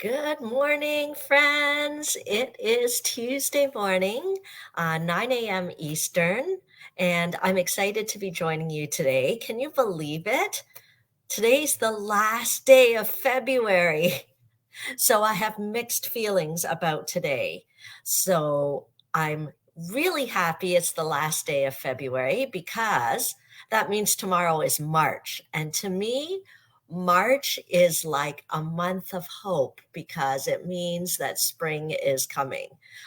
Good morning, friends. It is Tuesday morning, 9 a.m. Eastern, and I'm excited to be joining you today. Can you believe it? Today's the last day of February. So I have mixed feelings about today. So I'm really happy it's the last day of February because that means tomorrow is March. And to me, March is like a month of hope because it means that spring is coming.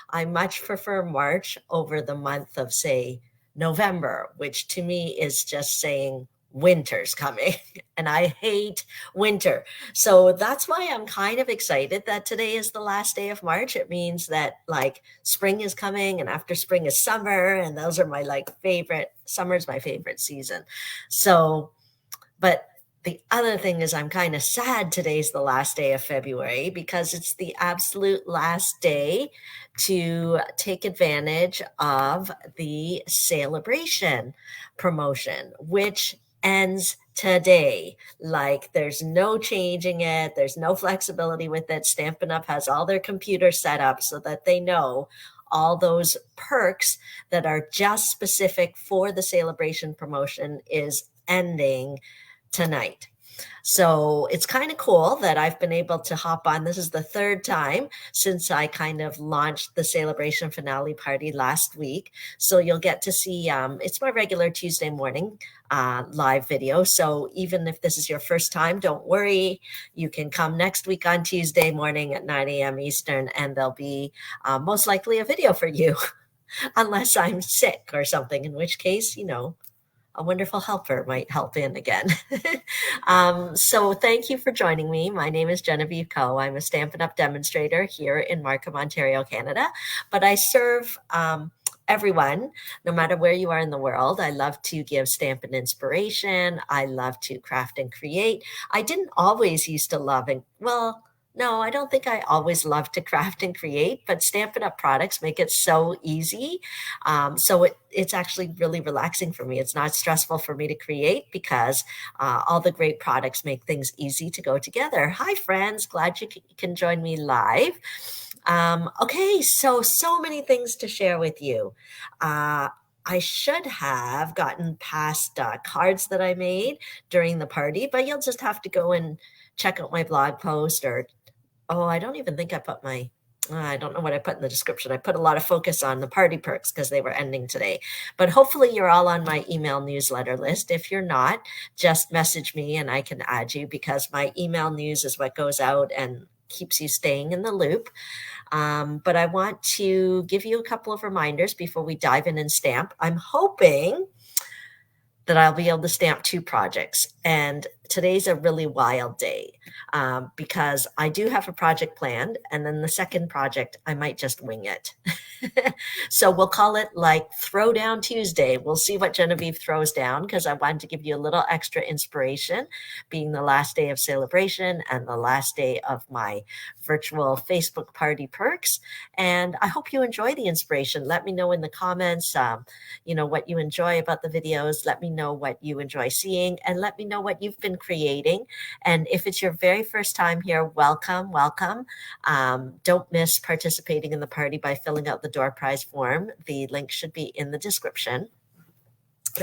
I much prefer March over the month of, say, November, which to me is just saying winter's coming. And I hate winter. So that's why I'm kind of excited that today is the last day of March. It means that like spring is coming and after spring is summer. And those are my like favorite, summer's my favorite season. So, but the other thing is I'm kind of sad today's the last day of February because it's the absolute last day to take advantage of the Saleabration promotion, which ends today. Like there's no changing it. There's no flexibility with it. Stampin' Up has all their computers set up so that they know all those perks that are just specific for the Saleabration promotion is ending tonight. So it's kind of cool that I've been able to hop on. This is the third time since I kind of launched the Saleabration finale party last week. So you'll get to see, it's my regular Tuesday morning live video. So even if this is your first time, don't worry. You can come next week on Tuesday morning at 9 a.m. Eastern, and there'll be most likely a video for you, unless I'm sick or something, in which case, a wonderful helper might help in again. So thank you for joining me. My name is Genevieve Coe. I'm a Stampin' Up! Demonstrator here in Markham, Ontario, Canada, but I serve everyone, no matter where you are in the world. I love to give Stampin' inspiration. I love to craft and create. I didn't always used to love and, well, no, I don't think I always loved to craft and create, but Stampin' Up! Products make it so easy. So it's actually really relaxing for me. It's not stressful for me to create because all the great products make things easy to go together. Hi, friends. Glad you can join me live. Okay, so many things to share with you. I should have gotten past cards that I made during the party, but you'll just have to go and check out my blog post or, oh, I don't even think I put my, I don't know what I put in the description. I put a lot of focus on the party perks because they were ending today. But hopefully you're all on my email newsletter list. If you're not, just message me and I can add you because my email news is what goes out and keeps you staying in the loop. But I want to give you a couple of reminders before we dive in and stamp. I'm hoping that I'll be able to stamp 2 projects. And today's a really wild day because I do have a project planned. And then the second project, I might just wing it. So we'll call it like Throwdown Tuesday. We'll see what Genevieve throws down because I wanted to give you a little extra inspiration, being the last day of Saleabration and the last day of my virtual Facebook party perks. And I hope you enjoy the inspiration. Let me know in the comments, what you enjoy about the videos. Let me know what you enjoy seeing and let me know what you've been creating. And if it's your very first time here, welcome, welcome. Don't miss participating in the party by filling out the door prize form. The link should be in the description.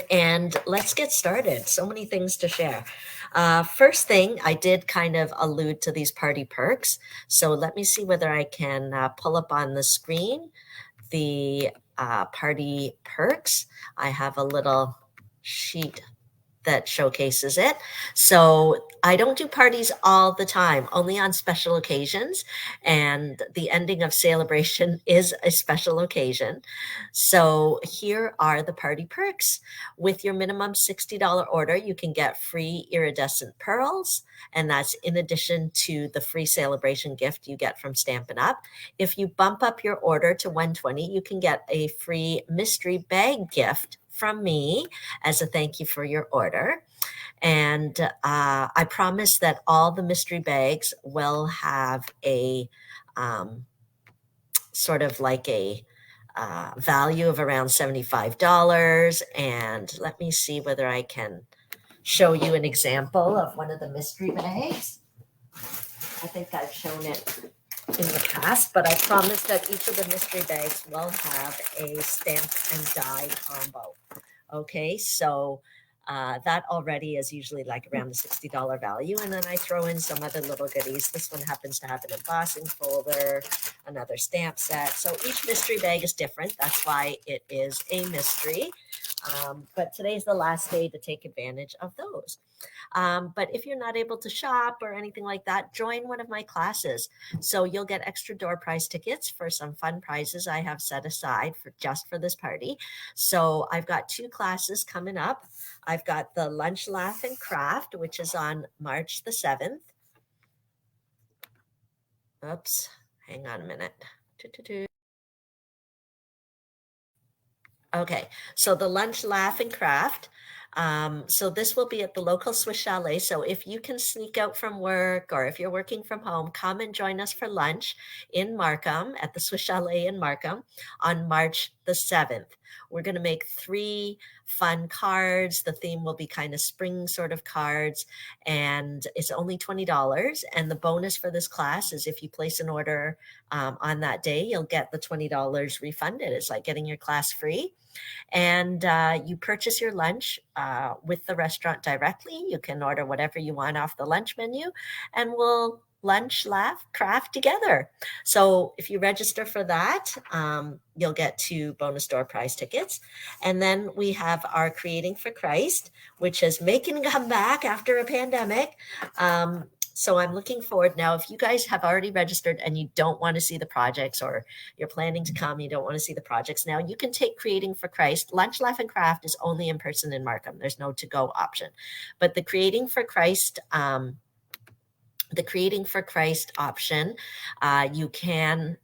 And let's get started. So many things to share. First thing, I did kind of allude to these party perks. So let me see whether I can pull up on the screen the party perks. I have a little sheet that showcases it. So I don't do parties all the time, only on special occasions. And the ending of Saleabration is a special occasion. So here are the party perks. With your minimum $60 order, you can get free iridescent pearls. And that's in addition to the free Saleabration gift you get from Stampin' Up. If you bump up your order to $120, you can get a free mystery bag gift from me as a thank you for your order. And I promise that all the mystery bags will have a sort of like a value of around $75. And let me see whether I can show you an example of one of the mystery bags. I think I've shown it in the past, but I promise that each of the mystery bags will have a stamp and die combo. Okay, so that already is usually like around the $60 value. And then I throw in some other little goodies. This one happens to have an embossing folder, another stamp set. So each mystery bag is different. That's why it is a mystery. But today's the last day to take advantage of those. But if you're not able to shop or anything like that, join one of my classes. So you'll get extra door prize tickets for some fun prizes I have set aside for just for this party. So I've got 2 classes coming up. I've got the Lunch, Laugh, and Craft, which is on March the 7th. Oops, hang on a minute. Okay, so the Lunch, Laugh, and Craft. So this will be at the local Swiss Chalet. So if you can sneak out from work or if you're working from home, come and join us for lunch in Markham at the Swiss Chalet in Markham on March the 7th. We're going to make 3 fun cards. The theme will be kind of spring sort of cards, and it's only $20. And the bonus for this class is if you place an order on that day, you'll get the $20 refunded. It's like getting your class free. And you purchase your lunch with the restaurant directly. You can order whatever you want off the lunch menu, and we'll lunch, laugh, craft together. So if you register for that, you'll get 2 bonus door prize tickets. And then we have our Creating for Christ, which is making a comeback after a pandemic. So I'm looking forward now. If you guys have already registered and you don't want to see the projects, or you're planning to come, you don't want to see the projects now, you can take Creating for Christ. Lunch, Laugh, and Craft is only in person in Markham. There's no to-go option. But the Creating for Christ option, you can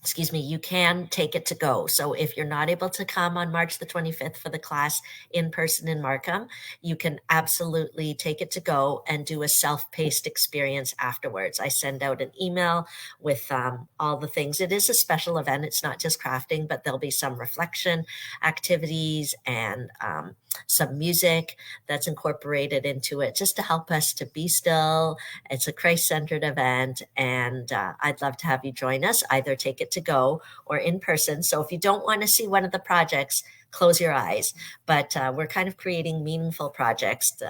excuse me, you can take it to go. So if you're not able to come on March the 25th for the class in person in Markham, you can absolutely take it to go and do a self-paced experience afterwards. I send out an email with all the things. It is a special event. It's not just crafting, but there'll be some reflection activities and some music that's incorporated into it just to help us to be still. It's a Christ-centered event, and I'd love to have you join us. Either take it to go or in person. So if you don't want to see one of the projects, close your eyes. But we're kind of creating meaningful projects.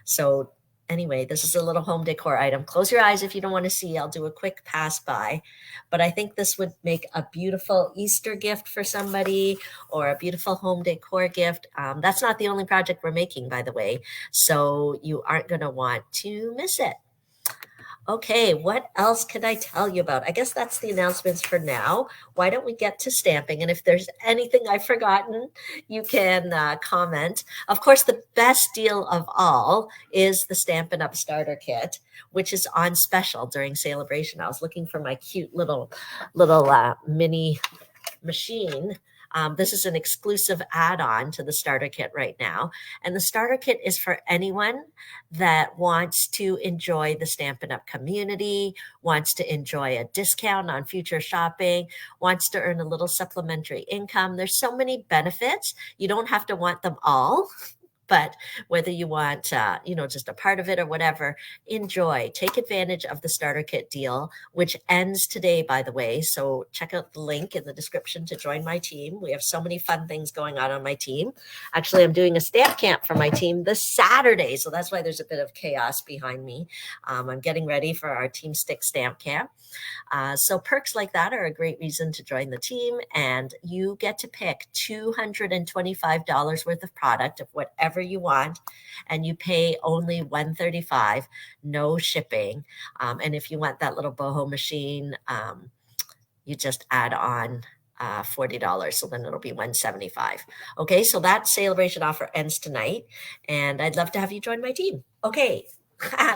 So anyway, this is a little home decor item. Close your eyes if you don't want to see. I'll do a quick pass by. But I think this would make a beautiful Easter gift for somebody, or a beautiful home decor gift. That's not the only project we're making, by the way. So you aren't going to want to miss it. Okay, what else can I tell you about? I guess that's the announcements for now. Why don't we get to stamping? And if there's anything I've forgotten, you can comment. Of course, the best deal of all is the Stampin' Up starter kit, which is on special during Saleabration. I was looking for my cute little mini machine. This is an exclusive add-on to the starter kit right now. And the starter kit is for anyone that wants to enjoy the Stampin' Up community, wants to enjoy a discount on future shopping, wants to earn a little supplementary income. There's so many benefits. You don't have to want them all. But whether you want, just a part of it or whatever, enjoy. Take advantage of the starter kit deal, which ends today, by the way. So check out the link in the description to join my team. We have so many fun things going on my team. Actually, I'm doing a stamp camp for my team this Saturday. So that's why there's a bit of chaos behind me. I'm getting ready for our Team Stick stamp camp. So perks like that are a great reason to join the team, and you get to pick $225 worth of product of whatever you want, and you pay only $135, no shipping. And if you want that little boho machine, you just add on $40. So then it'll be $175. Okay, so that Saleabration offer ends tonight, and I'd love to have you join my team. Okay.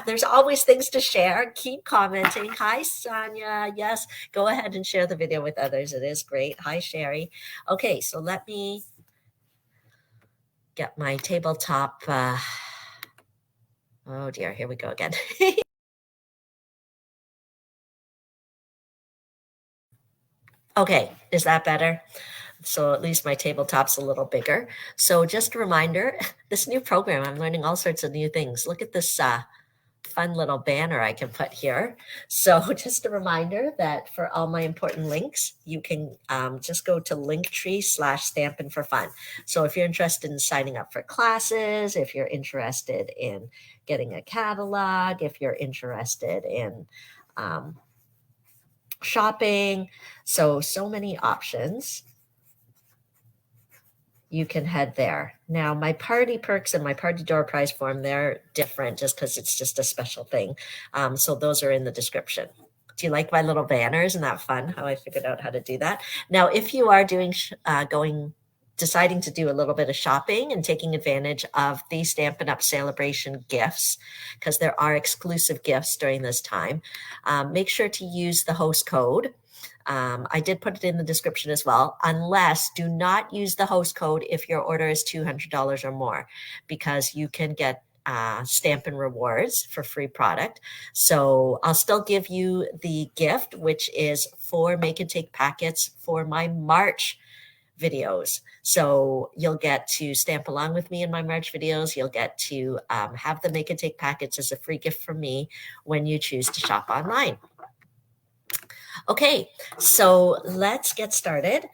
There's always things to share. Keep commenting. Hi, Sonia. Yes, go ahead and share the video with others. It is great. Hi, Sherry. Okay, so let me get my tabletop. Oh, dear. Here we go again. Okay, is that better? So at least my tabletop's a little bigger. So just a reminder, this new program, I'm learning all sorts of new things. Look at this fun little banner I can put here. So just a reminder that for all my important links, you can just go to linktree/Stampin' for Fun. So if you're interested in signing up for classes, if you're interested in getting a catalog, if you're interested in shopping, so many options, you can head there. Now, my party perks and my party door prize form, they're different just because it's just a special thing. So those are in the description. Do you like my little banners? Isn't that fun how I figured out how to do that? Now, if you are deciding to do a little bit of shopping and taking advantage of the Stampin' Up Saleabration gifts, because there are exclusive gifts during this time, make sure to use the host code. I did put it in the description as well, unless do not use the host code if your order is $200 or more, because you can get Stampin' Rewards for free product. So I'll still give you the gift, which is 4 make and take packets for my March videos. So you'll get to stamp along with me in my March videos. You'll get to have the make and take packets as a free gift from me when you choose to shop online. Okay, so let's get started.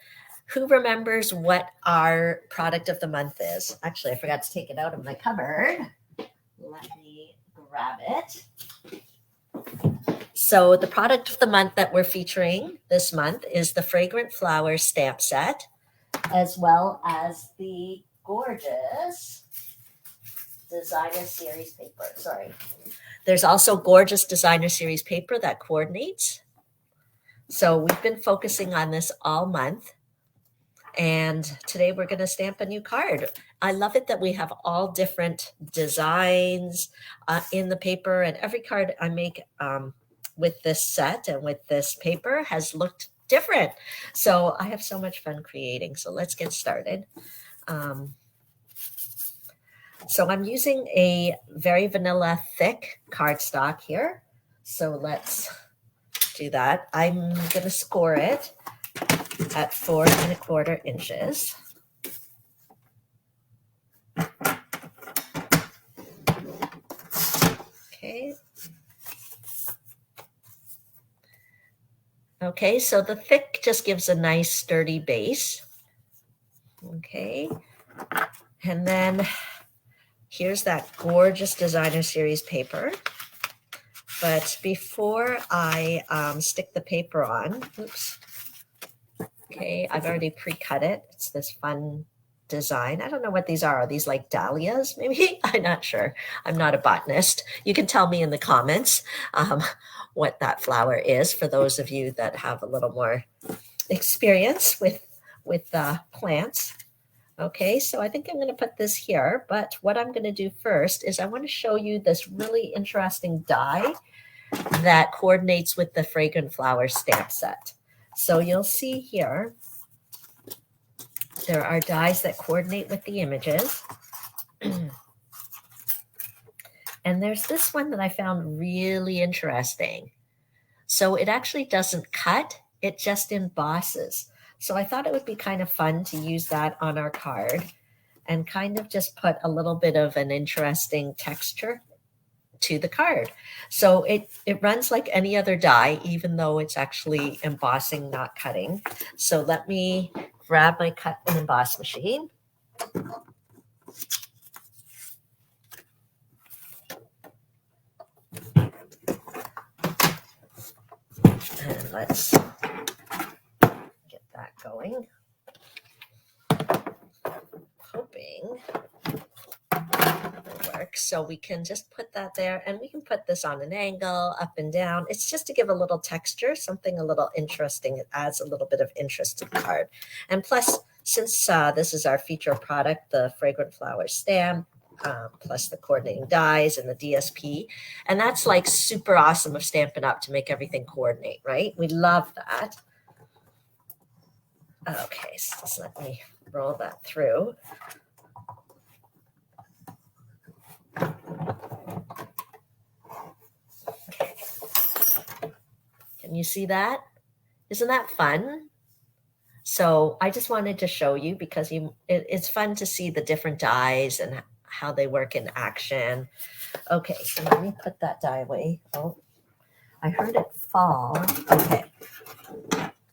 Who remembers what our product of the month is? Actually, I forgot to take it out of my cupboard. Let me grab it. So the product of the month that we're featuring this month is the Fragrant Flowers stamp set, as well as the gorgeous designer series paper. Sorry. There's also gorgeous designer series paper that coordinates. So we've been focusing on this all month, and today we're going to stamp a new card. I love it that we have all different designs in the paper, and every card I make with this set and with this paper has looked different. So I have so much fun creating. So let's get started. So I'm using a very vanilla thick cardstock here. So let's do that. I'm going to score it at 4 1/4 inches. Okay. Okay, so the thick just gives a nice sturdy base. Okay. And then here's that gorgeous designer series paper. But before I stick the paper on, oops. Okay, I've already pre-cut it. It's this fun design. I don't know what these are. Are these like dahlias, maybe? I'm not sure. I'm not a botanist. You can tell me in the comments what that flower is for those of you that have a little more experience with plants. Okay, so I think I'm going to put this here, but what I'm going to do first is I want to show you this really interesting die that coordinates with the Fragrant Flowers stamp set. So you'll see here, there are dies that coordinate with the images. And there's this one that I found really interesting. So it actually doesn't cut, it just embosses. So I thought it would be kind of fun to use that on our card and kind of just put a little bit of an interesting texture to the card. So it runs like any other die, even though it's actually embossing, not cutting. So let me grab my cut and emboss machine. And let's get that going. Hoping it'll work. So we can just put that there, and we can put this on an angle, up and down. It's just to give a little texture, something a little interesting. It adds a little bit of interest to the card. And plus, since this is our feature product, the Fragrant Flowers stamp, plus the coordinating dies and the DSP. And that's like super awesome of Stampin' Up to make everything coordinate, right? We love that. Okay, so just let me roll that through. Okay. Can you see that? Isn't that fun? So I just wanted to show you because it's fun to see the different dies and how they work in action. Okay, so let me put that die away. Oh, I heard it fall. Okay.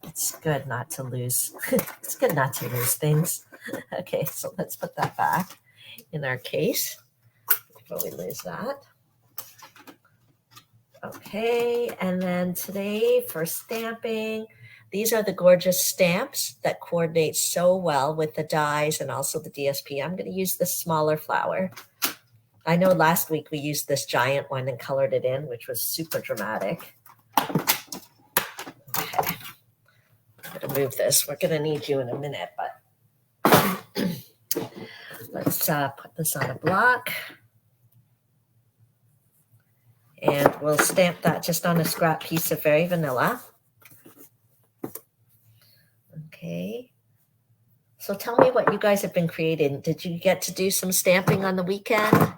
It's good not to lose. It's good not to lose things. Okay, so let's put that back in our case before we lose that. Okay, and then today for stamping, these are the gorgeous stamps that coordinate so well with the dies and also the DSP. I'm going to use the smaller flower. I know last week we used this giant one and colored it in, which was super dramatic. Okay, I'm going to move this. We're going to need you in a minute, but let's put this on a block. And we'll stamp that just on a scrap piece of Very Vanilla. Okay. So tell me what you guys have been creating. Did you get to do some stamping on the weekend?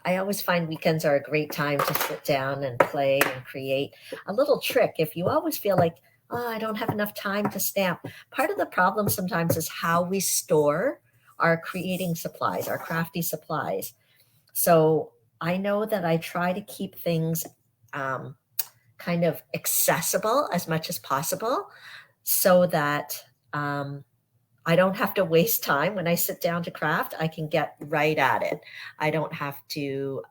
I always find weekends are a great time to sit down and play and create. A little trick, if you always feel like, oh, I don't have enough time to stamp. Part of the problem sometimes is how we store our creating supplies, our crafty supplies. So I know that I try to keep things kind of accessible as much as possible so that I don't have to waste time when I sit down to craft. I can get right at it. I don't have to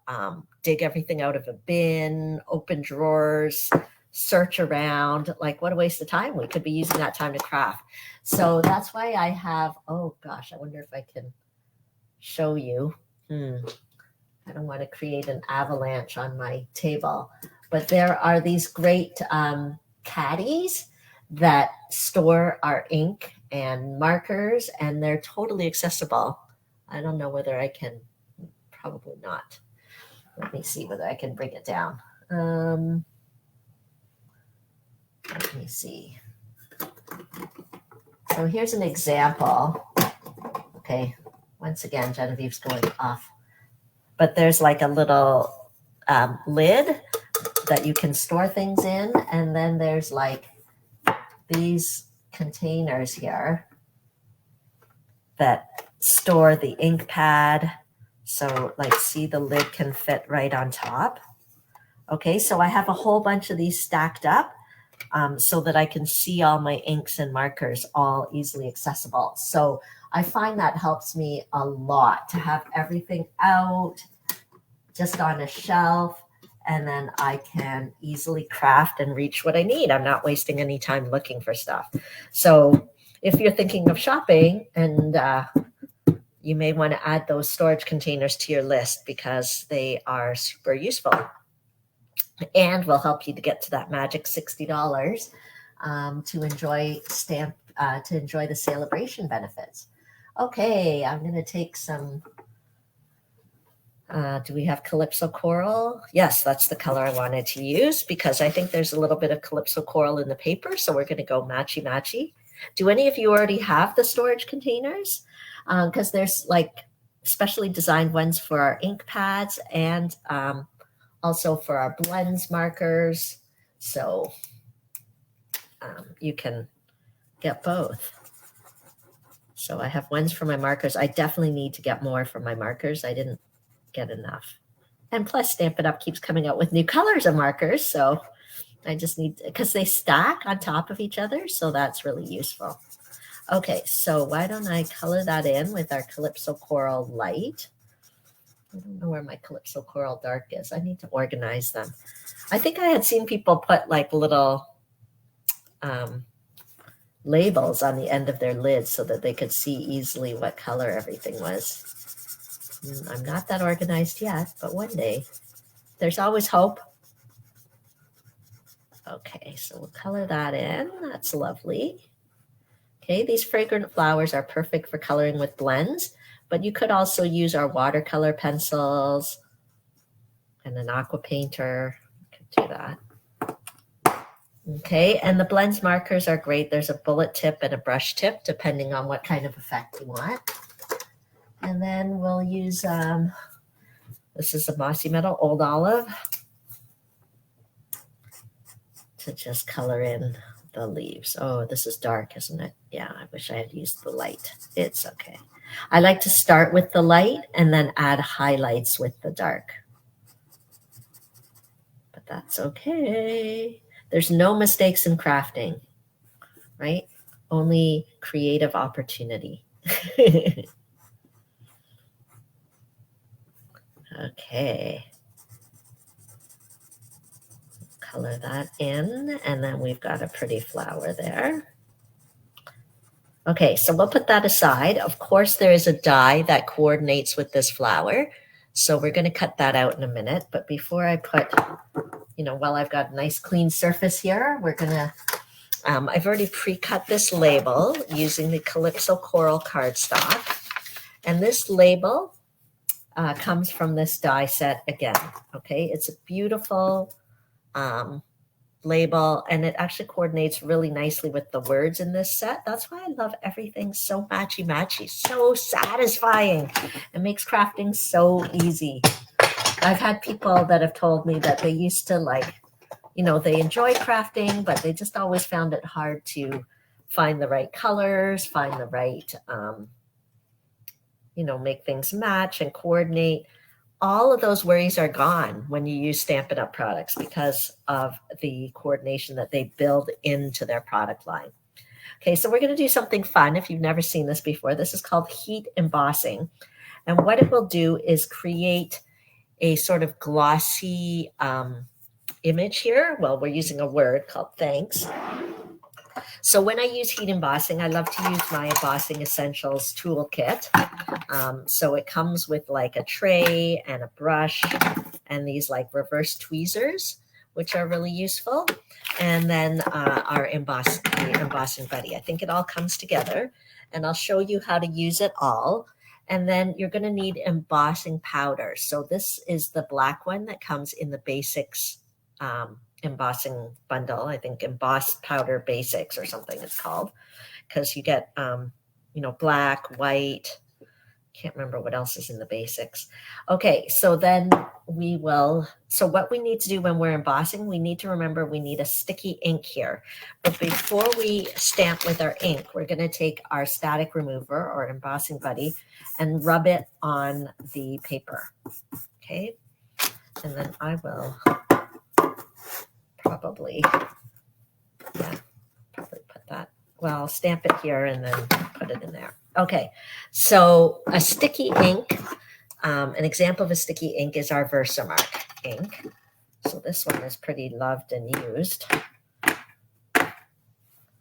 dig everything out of a bin, open drawers, search around. Like, what a waste of time. We could be using that time to craft. So that's why I have, oh gosh, I wonder if I can show you. I don't want to create an avalanche on my table. But there are these great caddies that store our ink and markers, and they're totally accessible. I don't know whether I can, probably not. Let me see whether I can bring it down. Let me see. So here's an example. Okay, once again, Genevieve's going off. But there's like a little lid that you can store things in, and then there's like these containers here that store the ink pad. So like, see, the lid can fit right on top. Okay, so I have a whole bunch of these stacked up so that I can see all my inks and markers all easily accessible. So I find that helps me a lot to have everything out just on a shelf, and then I can easily craft and reach what I need. I'm not wasting any time looking for stuff. So if you're thinking of shopping, and you may want to add those storage containers to your list because they are super useful and will help you to get to that magic $60 to enjoy the Saleabration benefits. Okay, I'm going to take some. Do we have Calypso Coral? Yes, that's the color I wanted to use because I think there's a little bit of Calypso Coral in the paper. So we're going to go matchy-matchy. Do any of you already have the storage containers? Because there's like specially designed ones for our ink pads and also for our blends markers. So you can get both. So I have ones for my markers. I definitely need to get more for my markers. I didn't get enough. And plus Stampin' Up keeps coming out with new colors of markers. So I just need, because they stack on top of each other. So that's really useful. Okay, so why don't I color that in with our Calypso Coral Light. I don't know where my Calypso Coral Dark is. I need to organize them. I think I had seen people put like little labels on the end of their lids so that they could see easily what color everything was. I'm not that organized yet, but one day. There's always hope. Okay, so we'll color that in. That's lovely. Okay, these fragrant flowers are perfect for coloring with blends, but you could also use our watercolor pencils and an aqua painter. You could do that. Okay, and the blends markers are great. There's a bullet tip and a brush tip, depending on what kind of effect you want. And then we'll use, this is a Mossy Metal Old Olive to just color in the leaves. Oh, this is dark, isn't it? Yeah, I wish I had used the light. It's okay. I like to start with the light and then add highlights with the dark. But that's okay. There's no mistakes in crafting, right? Only creative opportunity. Okay. Color that in, and then we've got a pretty flower there. Okay, so we'll put that aside. Of course, there is a die that coordinates with this flower. So we're going to cut that out in a minute. But before I put, while I've got a nice clean surface here, we're going to, I've already pre-cut this label using the Calypso Coral cardstock. And this label comes from this die set again. Okay, it's a beautiful label, and it actually coordinates really nicely with the words in this set. That's why I love everything so matchy, so satisfying. It makes crafting so easy. I've had people that have told me that they used to they enjoy crafting, but they just always found it hard to find the right colors, find the right, make things match and coordinate. All of those worries are gone when you use Stampin' Up products because of the coordination that they build into their product line. Okay, so we're going to do something fun if you've never seen this before. This is called heat embossing. And what it will do is create a sort of glossy image here. Well, we're using a word called thanks. So when I use heat embossing, I love to use my Embossing Essentials toolkit. So it comes with like a tray and a brush and these like reverse tweezers, which are really useful. And then our embossing buddy. I think it all comes together, and I'll show you how to use it all. And then you're going to need embossing powder. So this is the black one that comes in the basics embossing bundle. I think Emboss Powder Basics or something it's called, because you get black, white, can't remember what else is in the basics. Okay, so then so what we need to do when we're embossing, we need to remember we need a sticky ink here. But before we stamp with our ink, we're going to take our static remover or embossing buddy and rub it on the paper. Okay, and then I will probably put that, well, stamp it here and then put it in there. Okay, so a sticky ink, an example of a sticky ink is our Versamark ink. So this one is pretty loved and used.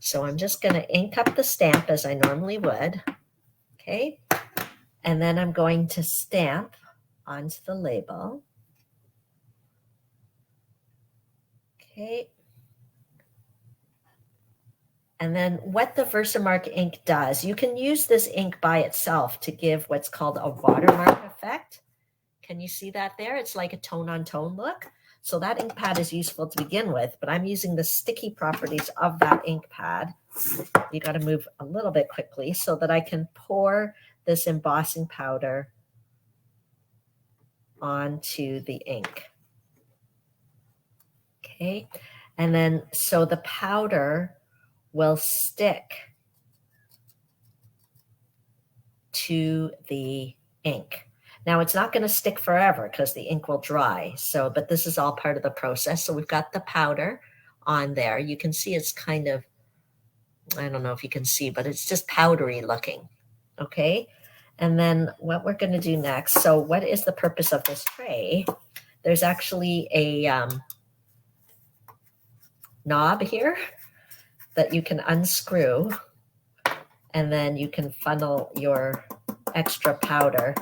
So I'm just going to ink up the stamp as I normally would. Okay, and then I'm going to stamp onto the label. Okay. And then what the Versamark ink does, you can use this ink by itself to give what's called a watermark effect. Can you see that there? It's like a tone-on-tone look. So that ink pad is useful to begin with, but I'm using the sticky properties of that ink pad. You got to move a little bit quickly so that I can pour this embossing powder onto the ink. Okay, and then so the powder will stick to the ink. Now it's not going to stick forever because the ink will dry. So, but this is all part of the process. So we've got the powder on there. You can see it's kind of, I don't know if you can see, but it's just powdery looking. Okay. And then what we're going to do next. So what is the purpose of this tray? There's actually a knob here that you can unscrew, and then you can funnel your extra powder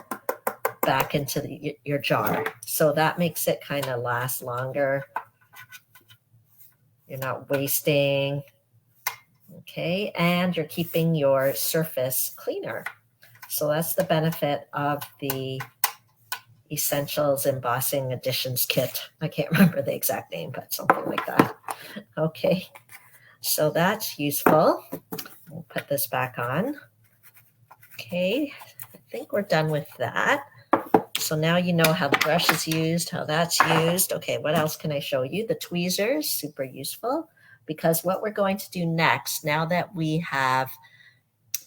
back into your jar. So that makes it kind of last longer. You're not wasting. Okay, and you're keeping your surface cleaner. So that's the benefit of the Essentials Embossing Additions Kit. I can't remember the exact name, but something like that. Okay, so that's useful. We'll put this back on. Okay, I think we're done with that. So now you know how the brush is used, how that's used. Okay, what else can I show you? The tweezers, super useful, because what we're going to do next, now that we have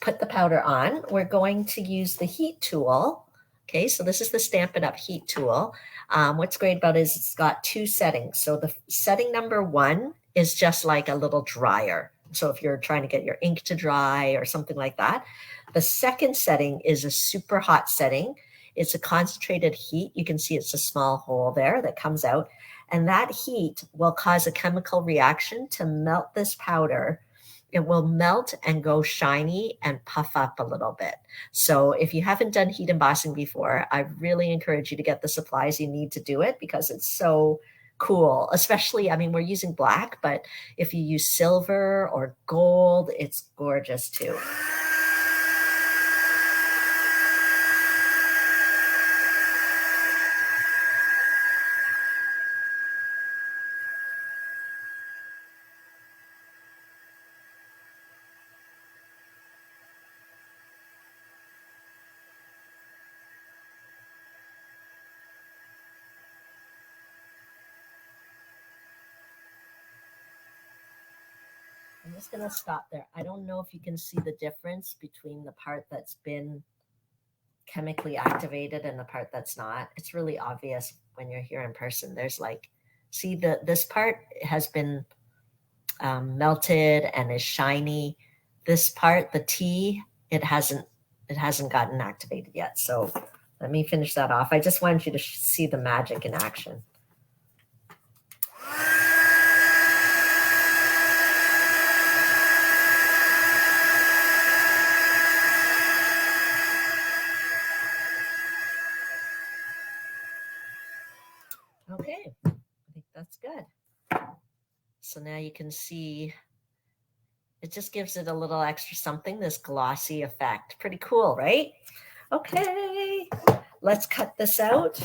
put the powder on, we're going to use the heat tool. Okay, so this is the Stampin' Up heat tool. What's great about it is it's got two settings. So the setting number 1 is just like a little dryer. So if you're trying to get your ink to dry or something like that. The second setting is a super hot setting. It's a concentrated heat. You can see it's a small hole there that comes out. And that heat will cause a chemical reaction to melt this powder. It will melt and go shiny and puff up a little bit. So if you haven't done heat embossing before, I really encourage you to get the supplies you need to do it because it's so cool. Especially, I mean, we're using black, but if you use silver or gold, it's gorgeous too. I'm just going to stop there. I don't know if you can see the difference between the part that's been chemically activated and the part that's not. It's really obvious when you're here in person. There's like, see this part has been melted and is shiny. This part, the T, it hasn't gotten activated yet. So let me finish that off. I just wanted you to see the magic in action. Okay, I think that's good. So now you can see it just gives it a little extra something, this glossy effect. Pretty cool, right? Okay, let's cut this out,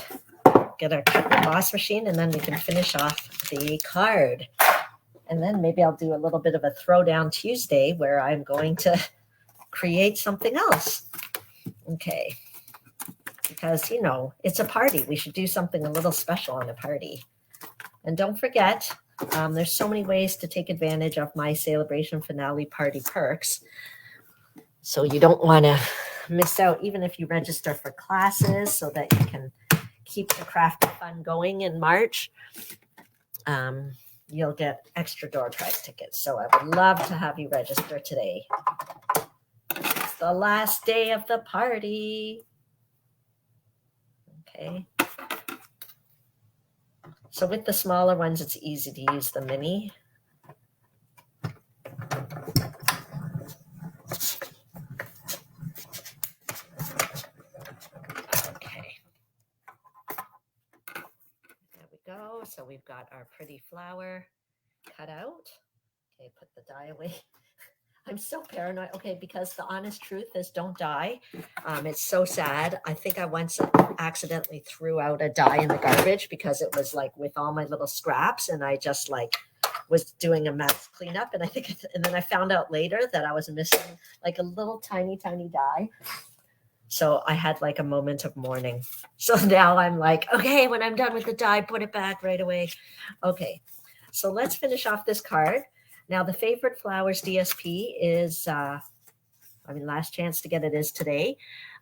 get our cut and emboss machine, and then we can finish off the card. And then maybe I'll do a little bit of a throwdown Tuesday where I'm going to create something else. Okay, because, you know, it's a party. We should do something a little special on a party. And don't forget, there's so many ways to take advantage of my Saleabration Finale Party perks. So you don't want to miss out, even if you register for classes so that you can keep the craft fun going in March. You'll get extra door prize tickets. So I would love to have you register today. It's the last day of the party. Okay. So with the smaller ones, it's easy to use the mini. Okay. There we go. So we've got our pretty flower cut out. Okay, put the die away. I'm so paranoid. Okay, because the honest truth is don't die. It's so sad. I think I once accidentally threw out a die in the garbage because it was like with all my little scraps and I just like was doing a mass cleanup. And I think, and then I found out later that I was missing like a little tiny die. So I had like a moment of mourning. So now I'm like, okay, when I'm done with the die, put it back right away. Okay, so let's finish off this card. Now, the Favorite Flowers DSP is, last chance to get it is today.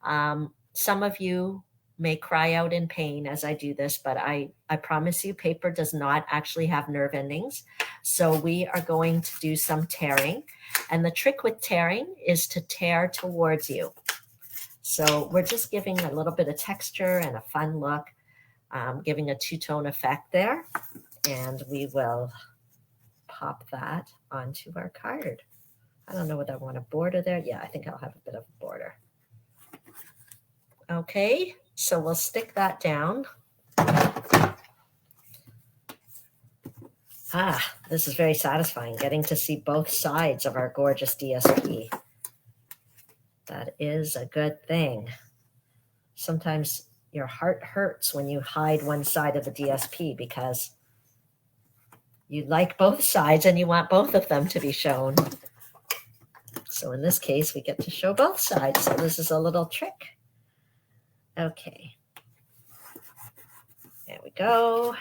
Some of you may cry out in pain as I do this, but I promise you paper does not actually have nerve endings. So we are going to do some tearing. And the trick with tearing is to tear towards you. So we're just giving a little bit of texture and a fun look, giving a two-tone effect there. And we will pop that onto our card. I don't know whether I want a border there. Yeah, I think I'll have a bit of a border. Okay, so we'll stick that down. This is very satisfying, getting to see both sides of our gorgeous DSP. That is a good thing. Sometimes your heart hurts when you hide one side of the DSP because you like both sides and you want both of them to be shown. So in this case, we get to show both sides. So this is a little trick. Okay. There we go.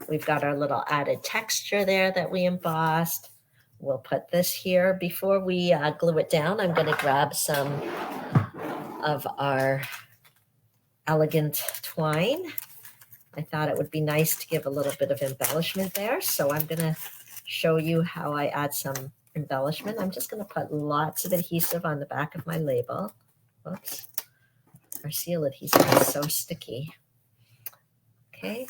We've got our little added texture there that we embossed. we'll put this here. Before we glue it down, I'm going to grab some of our elegant twine. I thought it would be nice to give a little bit of embellishment there. So I'm going to show you how I add some embellishment. I'm just going to put lots of adhesive on the back of my label. Oops. Our seal adhesive is so sticky. Okay.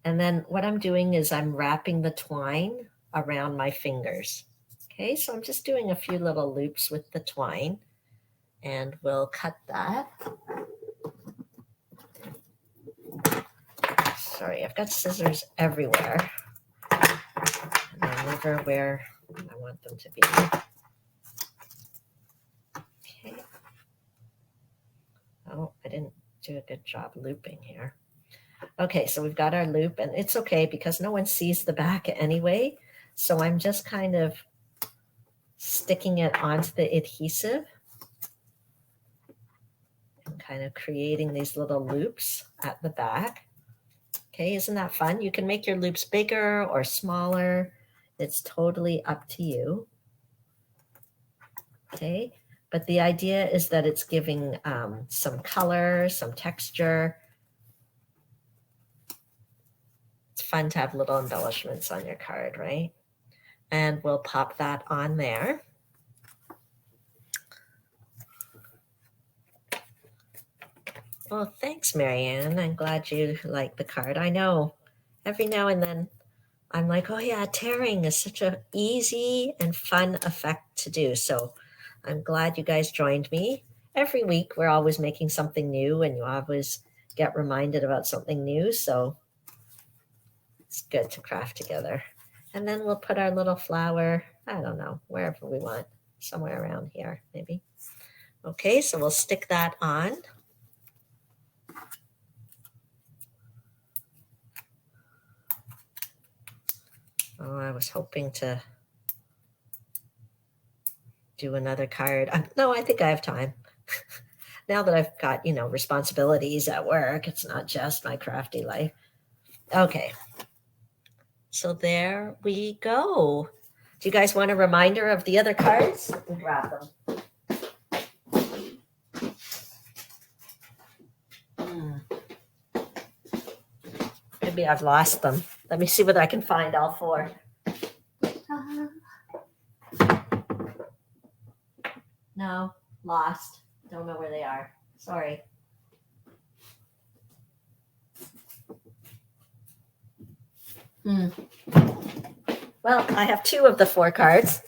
And then what I'm doing is I'm wrapping the twine around my fingers. Okay, so I'm just doing a few little loops with the twine, and we'll cut that. Sorry, I've got scissors everywhere, and they're never where I want them to be. Okay. Oh, I didn't do a good job looping here. Okay, so we've got our loop, and it's okay because no one sees the back anyway. So I'm just kind of sticking it onto the adhesive and kind of creating these little loops at the back. Okay, isn't that fun? You can make your loops bigger or smaller. It's totally up to you. Okay, but the idea is that it's giving some color, some texture. It's fun to have little embellishments on your card, right? And we'll pop that on there. Well, thanks, Marianne. I'm glad you like the card. I know every now and then I'm like, oh yeah, tearing is such an easy and fun effect to do. So I'm glad you guys joined me. Every week we're always making something new, and you always get reminded about something new. So it's good to craft together. And then we'll put our little flower, I don't know, wherever we want, somewhere around here maybe. Okay, so we'll stick that on. Oh, I was hoping to do another card. No, I think I have time. Now that I've got, responsibilities at work, it's not just my crafty life. Okay. So there we go. Do you guys want a reminder of the other cards? Let me grab them. Maybe I've lost them. Let me see whether I can find all four. No, lost. Don't know where they are. Sorry. Well, I have two of the four cards.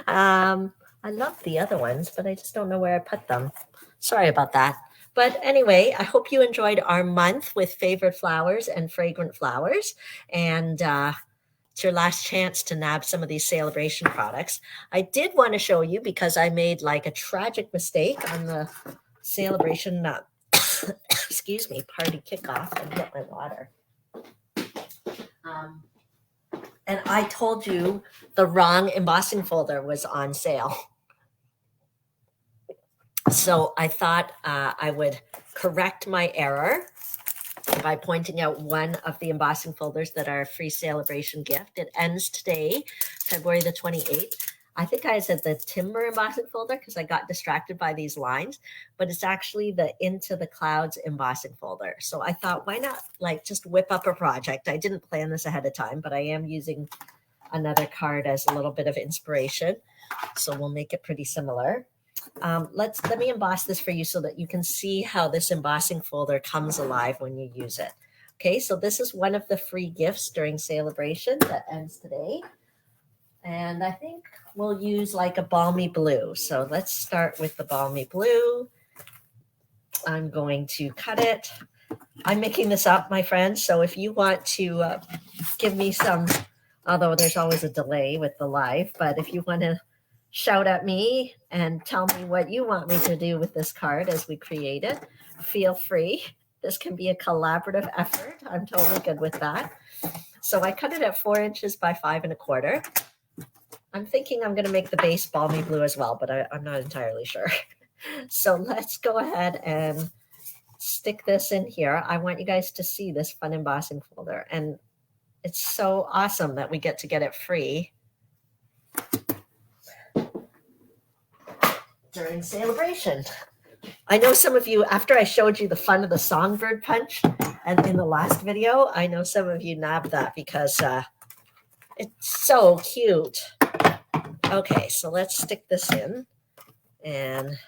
I love the other ones, but I just don't know where I put them. Sorry about that. But anyway, I hope you enjoyed our month with favorite flowers and fragrant flowers. And it's your last chance to nab some of these Saleabration products. I did want to show you because I made like a tragic mistake on the Saleabration, excuse me, party kickoff. And get my water. And I told you the wrong embossing folder was on sale. So I thought I would correct my error by pointing out one of the embossing folders that are a free Saleabration gift. It ends today, February the 28th. I think I said the timber embossing folder because I got distracted by these lines, but it's actually the Into the Clouds embossing folder. So I thought, why not just whip up a project? I didn't plan this ahead of time, but I am using another card as a little bit of inspiration. So we'll make it pretty similar. Let me emboss this for you so that you can see how this embossing folder comes alive when you use it. Okay, so this is one of the free gifts during Saleabration that ends today. And I think we'll use like a balmy blue. So let's start with the balmy blue. I'm going to cut it. I'm making this up, my friends. So if you want to give me some, although there's always a delay with the live, but if you want to shout at me and tell me what you want me to do with this card as we create it, feel free. This can be a collaborative effort. I'm totally good with that. So I cut it at 4 inches by 5 1/4. I'm thinking I'm going to make the base balmy blue as well, but I'm not entirely sure. So let's go ahead and stick this in here. I want you guys to see this fun embossing folder. And it's so awesome that we get it free. during Saleabration. I know some of you, after I showed you the fun of the songbird punch and in the last video, I know some of you nabbed that because it's so cute. Okay, so let's stick this in and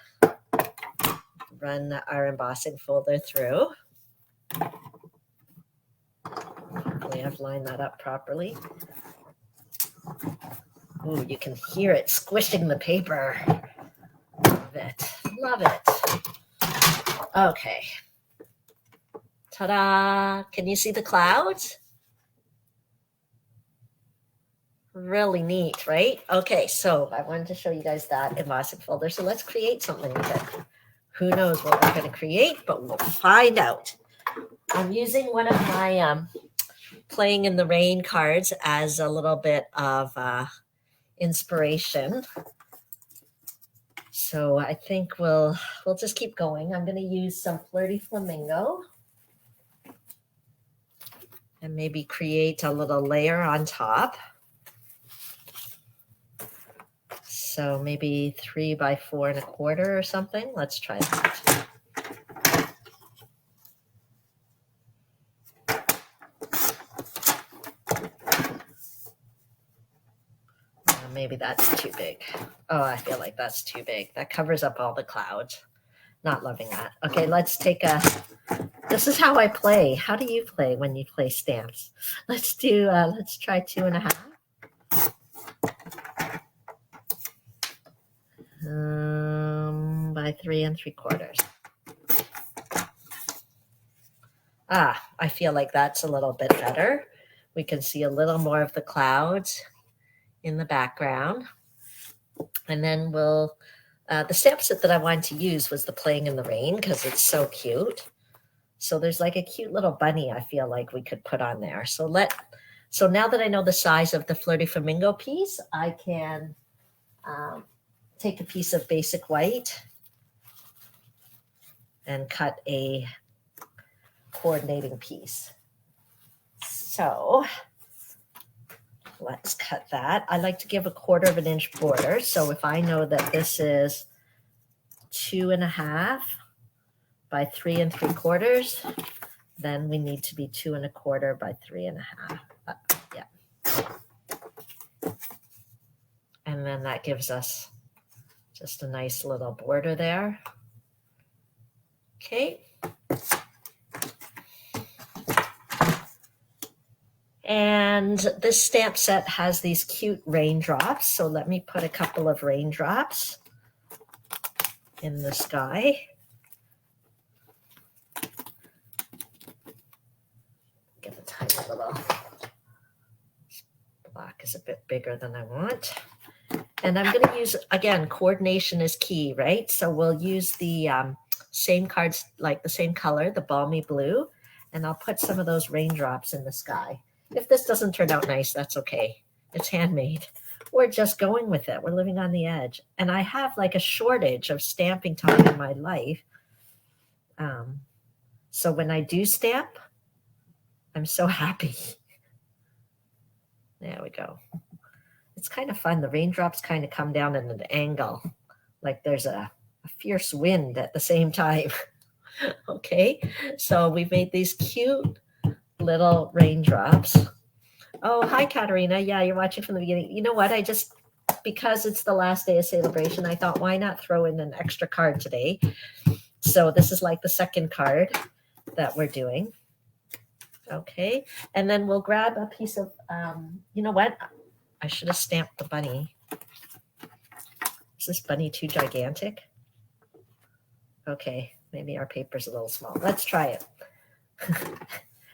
run our embossing folder through. Hopefully I've lined that up properly. Ooh, you can hear it squishing the paper. Love it. Love it. Okay. Ta-da! Can you see the clouds? Really neat, right? Okay, so I wanted to show you guys that embossing folder. So let's create something with it. Who knows what we're going to create, but we'll find out. I'm using one of my playing in the rain cards as a little bit of inspiration. So I think we'll just keep going. I'm going to use some Flirty Flamingo and maybe create a little layer on top. So maybe 3 by 4 1/4 or something. Let's try that. Maybe that's too big. Oh, I feel like that's too big. That covers up all the clouds. Not loving that. Okay, let's take a, this is how I play. How do you play when you play stamps? Let's do, let's try 2 1/2. By 3 3/4. Ah, I feel like that's a little bit better. We can see a little more of the clouds in the background. And then we'll, the stamp set that I wanted to use was the Playing in the Rain because it's so cute. So there's like a cute little bunny I feel like we could put on there. So now that I know the size of the Flirty Flamingo piece, I can take a piece of basic white and cut a coordinating piece. So let's cut that. I like to give a 1/4 inch border. So if I know that this is 2 1/2 by 3 3/4, then we need to be 2 1/4 by 3 1/2. Yeah. And then that gives us just a nice little border there. Okay. And this stamp set has these cute raindrops. So let me put a couple of raindrops in the sky. Give a tiny little, black is a bit bigger than I want. And I'm going to use, again, coordination is key, right? So we'll use the same cards, like the same color, the balmy blue, and I'll put some of those raindrops in the sky. If this doesn't turn out nice, that's okay. It's handmade. We're just going with it. We're living on the edge. And I have like a shortage of stamping time in my life. So when I do stamp, I'm so happy. There we go. It's kind of fun. The raindrops kind of come down at an angle, like there's a fierce wind at the same time. Okay, so we've made these cute little raindrops. Oh, hi, Katerina. Yeah, you're watching from the beginning. You know what? Because it's the last day of Saleabration, I thought, why not throw in an extra card today? So this is like the second card that we're doing. Okay, and then we'll grab a piece of, you know what? I should have stamped the bunny. Is this bunny too gigantic? Okay, maybe our paper's a little small. Let's try it.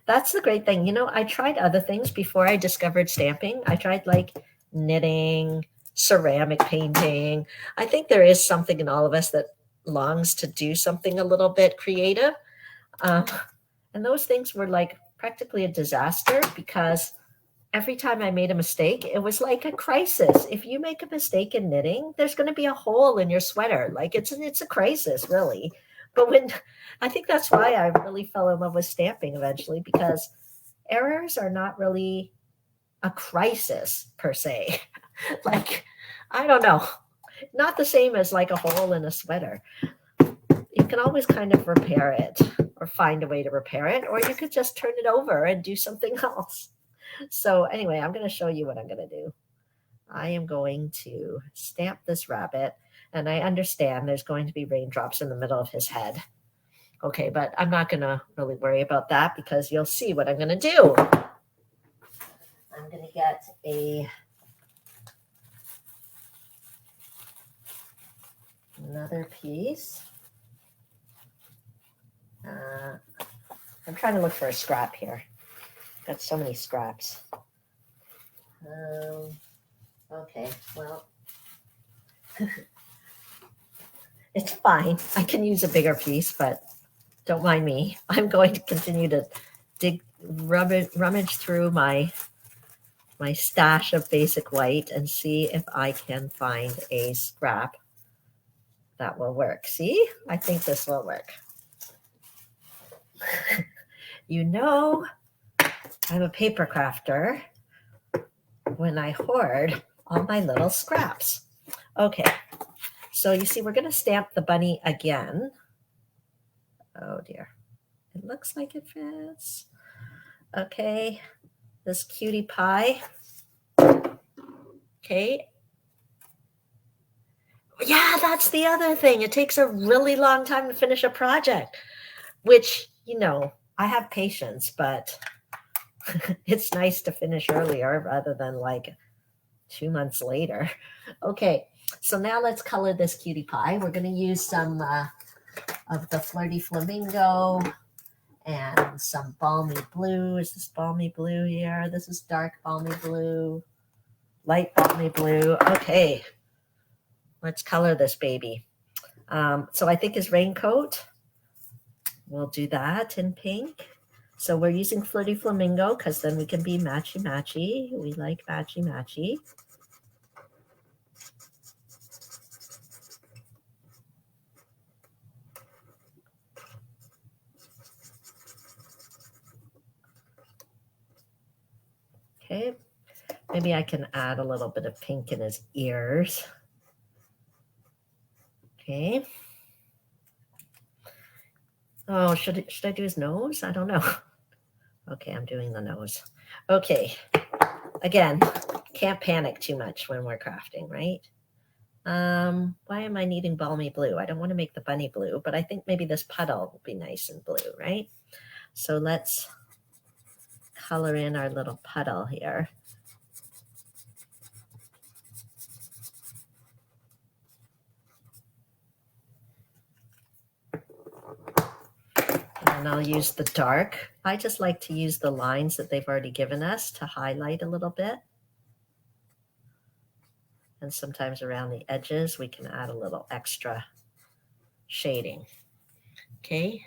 That's the great thing. You know, I tried other things before I discovered stamping. I tried like knitting, ceramic painting. I think there is something in all of us that longs to do something a little bit creative. And those things were like practically a disaster because every time I made a mistake, it was like a crisis. If you make a mistake in knitting, there's going to be a hole in your sweater. Like it's a crisis, really. But I think that's why I really fell in love with stamping eventually, because errors are not really a crisis per se. Like, I don't know. Not the same as like a hole in a sweater. You can always kind of repair it or find a way to repair it, or you could just turn it over and do something else. So anyway, I'm going to show you what I'm going to do. I am going to stamp this rabbit, and I understand there's going to be raindrops in the middle of his head. Okay, but I'm not going to really worry about that because you'll see what I'm going to do. I'm going to get another piece. I'm trying to look for a scrap here. Got so many scraps. Okay, well, it's fine. I can use a bigger piece, but don't mind me. I'm going to continue to rummage through my stash of basic white and see if I can find a scrap that will work. See, I think this will work. You know, I'm a paper crafter when I hoard all my little scraps. Okay, so you see, we're going to stamp the bunny again. Oh dear, it looks like it fits. Okay, this cutie pie. Okay. Yeah, that's the other thing. It takes a really long time to finish a project, which, you know, I have patience, but it's nice to finish earlier rather than like 2 months later. Okay, so now let's color this cutie pie. We're going to use some of the Flirty Flamingo and some balmy blue. Is this balmy blue here? This is dark balmy blue, light balmy blue. Okay, let's color this baby. So I think his raincoat, we'll do that in pink. So we're using Flirty Flamingo because then we can be matchy-matchy. We like matchy-matchy. Okay, maybe I can add a little bit of pink in his ears. Okay. Oh, should I do his nose? I don't know. Okay, I'm doing the nose. Okay, again, can't panic too much when we're crafting, right? Why am I needing balmy blue? I don't want to make the bunny blue, but I think maybe this puddle will be nice and blue, right? So let's color in our little puddle here. And I'll use the dark. I just like to use the lines that they've already given us to highlight a little bit. And sometimes around the edges, we can add a little extra shading. Okay,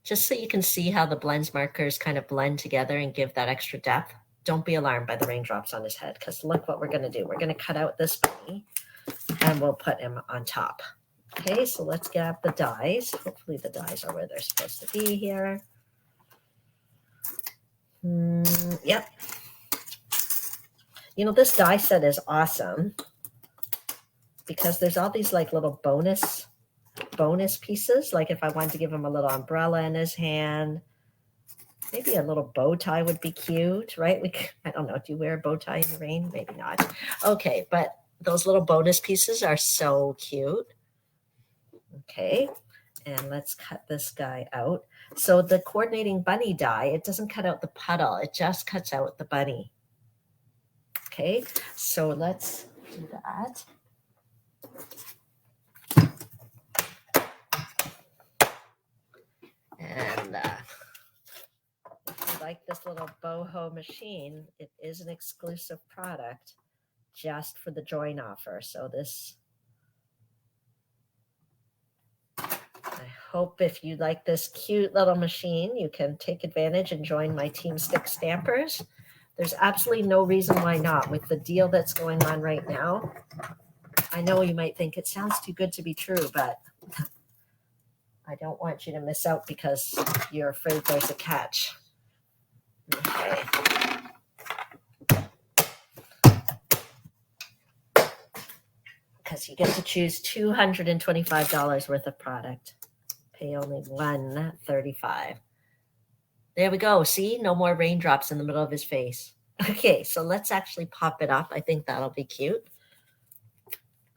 just so you can see how the blends markers kind of blend together and give that extra depth. Don't be alarmed by the raindrops on his head, because look what we're going to do. We're going to cut out this bunny and we'll put him on top. Okay, so let's grab the dies. Hopefully the dies are where they're supposed to be here. Yep. You know, this die set is awesome because there's all these like little bonus pieces. Like if I wanted to give him a little umbrella in his hand, maybe a little bow tie would be cute, right? I don't know. Do you wear a bow tie in the rain? Maybe not. Okay, but those little bonus pieces are so cute. Okay, and let's cut this guy out. So the coordinating bunny die, it doesn't cut out the puddle. It just cuts out the bunny. Okay, so let's do that. And if you like this little boho machine, it is an exclusive product just for the join offer. So this, I hope if you like this cute little machine, you can take advantage and join my Team S.T.I.C stampers. There's absolutely no reason why not. With the deal that's going on right now, I know you might think it sounds too good to be true, but I don't want you to miss out because you're afraid there's a catch. Okay. Because Yes, you get to choose $225 worth of product. Pay only $135. There we go. See, no more raindrops in the middle of his face. Okay, so let's actually pop it up. I think that'll be cute.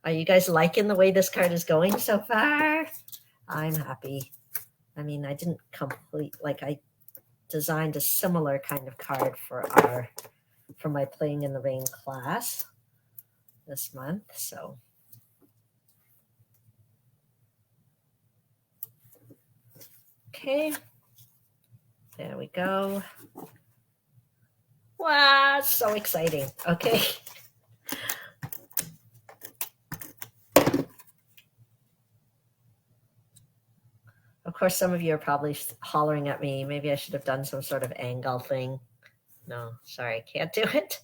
Are you guys liking the way this card is going so far? I'm happy. I mean, I didn't complete, like I designed a similar kind of card for my Playing in the Rain class this month, so. Okay, there we go. Wow, so exciting. Okay. Of course, some of you are probably hollering at me. Maybe I should have done some sort of angle thing. No, sorry, can't do it.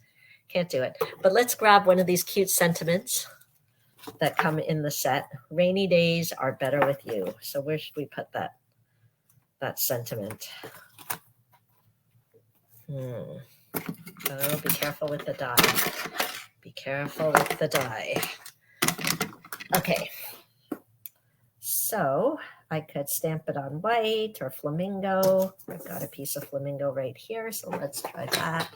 Can't do it. But let's grab one of these cute sentiments that come in the set. Rainy days are better with you. So where should we put that sentiment? Oh, be careful with the die. Be careful with the die. Okay. So I could stamp it on white or flamingo. I've got a piece of flamingo right here, so let's try that.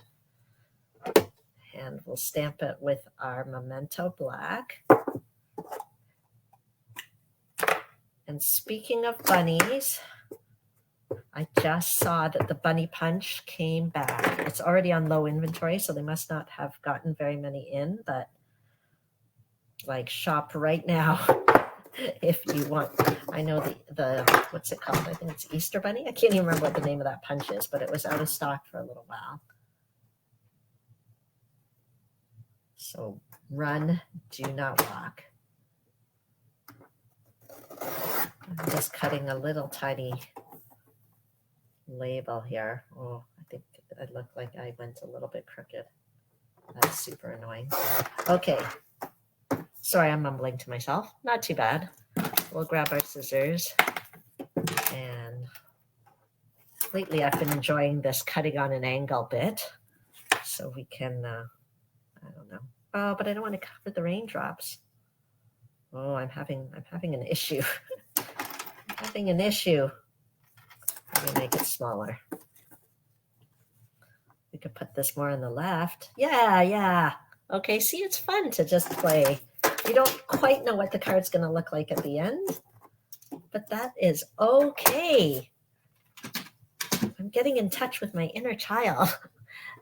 And we'll stamp it with our Memento Black. And speaking of bunnies, I just saw that the Bunny Punch came back. It's already on low inventory, so they must not have gotten very many in, but like shop right now if you want. I know the what's it called? I think it's Easter Bunny. I can't even remember what the name of that punch is, but it was out of stock for a little while. So run, do not walk. I'm just cutting a little tiny label here. Oh, I think it looked like I went a little bit crooked. That's super annoying. Okay. Sorry, I'm mumbling to myself. Not too bad. We'll grab our scissors. And lately I've been enjoying this cutting on an angle bit. So we can, I don't know. Oh, but I don't want to cover the raindrops. Oh, I'm having an issue. I'm having an issue. Let me make it smaller. We could put this more on the left. Yeah. Okay, see, it's fun to just play. You don't quite know what the card's going to look like at the end, but that is okay. I'm getting in touch with my inner child,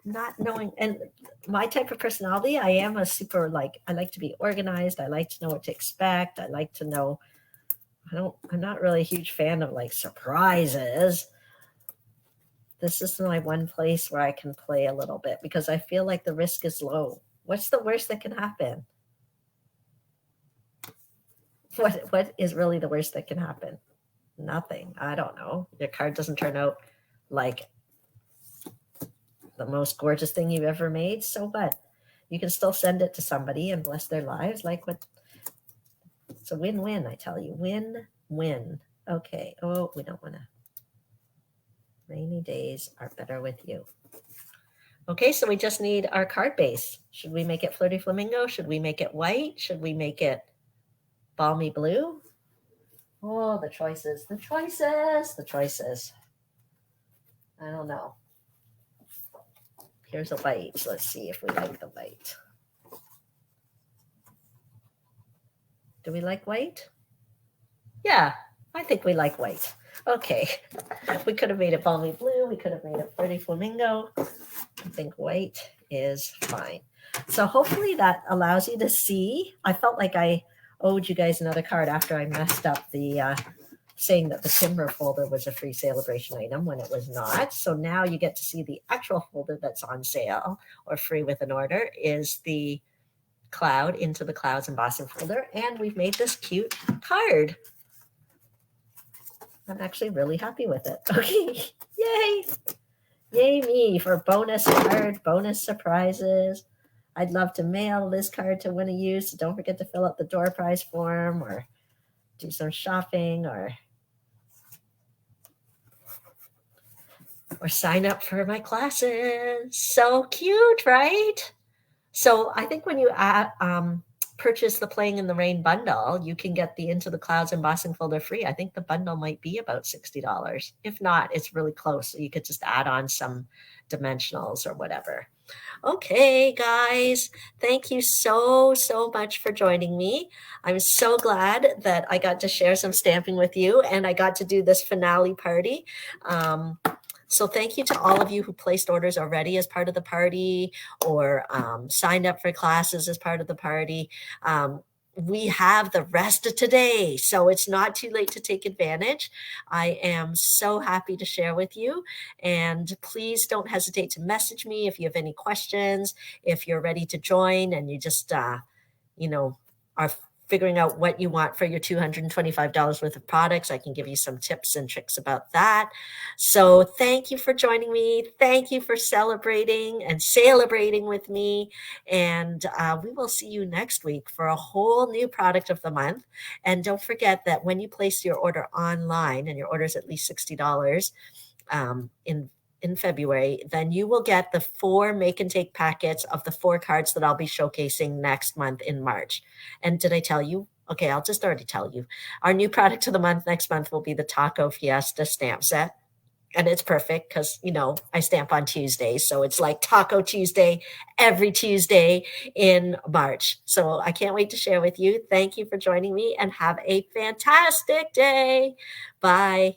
not knowing, and my type of personality, I am a super, I like to be organized. I like to know what to expect. I like to know, I'm not really a huge fan of surprises. This is my one place where I can play a little bit because I feel like the risk is low. What's the worst that can happen? What is really the worst that can happen? Nothing. I don't know. Your card doesn't turn out like the most gorgeous thing you've ever made. So what? You can still send it to somebody and bless their lives. It's a win-win, I tell you. Win-win. Okay. Oh, we don't want to. Rainy days are better with you. Okay, so we just need our card base. Should we make it Flirty Flamingo? Should we make it white? Should we make it Balmy Blue? Oh, the choices. I don't know. Here's a white. Let's see if we like the white. Do we like white? Yeah, I think we like white. Okay. We could have made it Balmy Blue. We could have made it Flirty Flamingo. I think white is fine. So hopefully that allows you to see. I felt like I owed you guys another card after I messed up the saying that the timber folder was a free Saleabration item when it was not. So now you get to see the actual folder that's on sale or free with an order is the Cloud Into the Clouds embossing folder. And we've made this cute card. I'm actually really happy with it. Okay, yay! Yay me for bonus card, bonus surprises. I'd love to mail this card to one of you, so don't forget to fill out the door prize form or do some shopping or sign up for my classes. So cute, right? So I think when you purchase the Playing in the Rain bundle, you can get the Into the Clouds embossing folder free. I think the bundle might be about $60. If not, it's really close. So you could just add on some dimensionals or whatever. Okay, guys, thank you so much for joining me. I'm so glad that I got to share some stamping with you and I got to do this finale party. So thank you to all of you who placed orders already as part of the party or signed up for classes as part of the party. We have the rest of today, so it's not too late to take advantage. I am so happy to share with you, and please don't hesitate to message me if you have any questions, if you're ready to join and you just, you know, are figuring out what you want for your $225 worth of products. I can give you some tips and tricks about that. So thank you for joining me. Thank you for celebrating and celebrating with me. And we will see you next week for a whole new product of the month. And don't forget that when you place your order online and your order is at least $60 in February, then you will get the 4 make and take packets of the 4 cards that I'll be showcasing next month in March. And did I tell you? Okay, I'll just already tell you. Our new product of the month next month will be the Taco Fiesta stamp set. And it's perfect because, I stamp on Tuesdays. So it's like Taco Tuesday every Tuesday in March. So I can't wait to share with you. Thank you for joining me and have a fantastic day. Bye.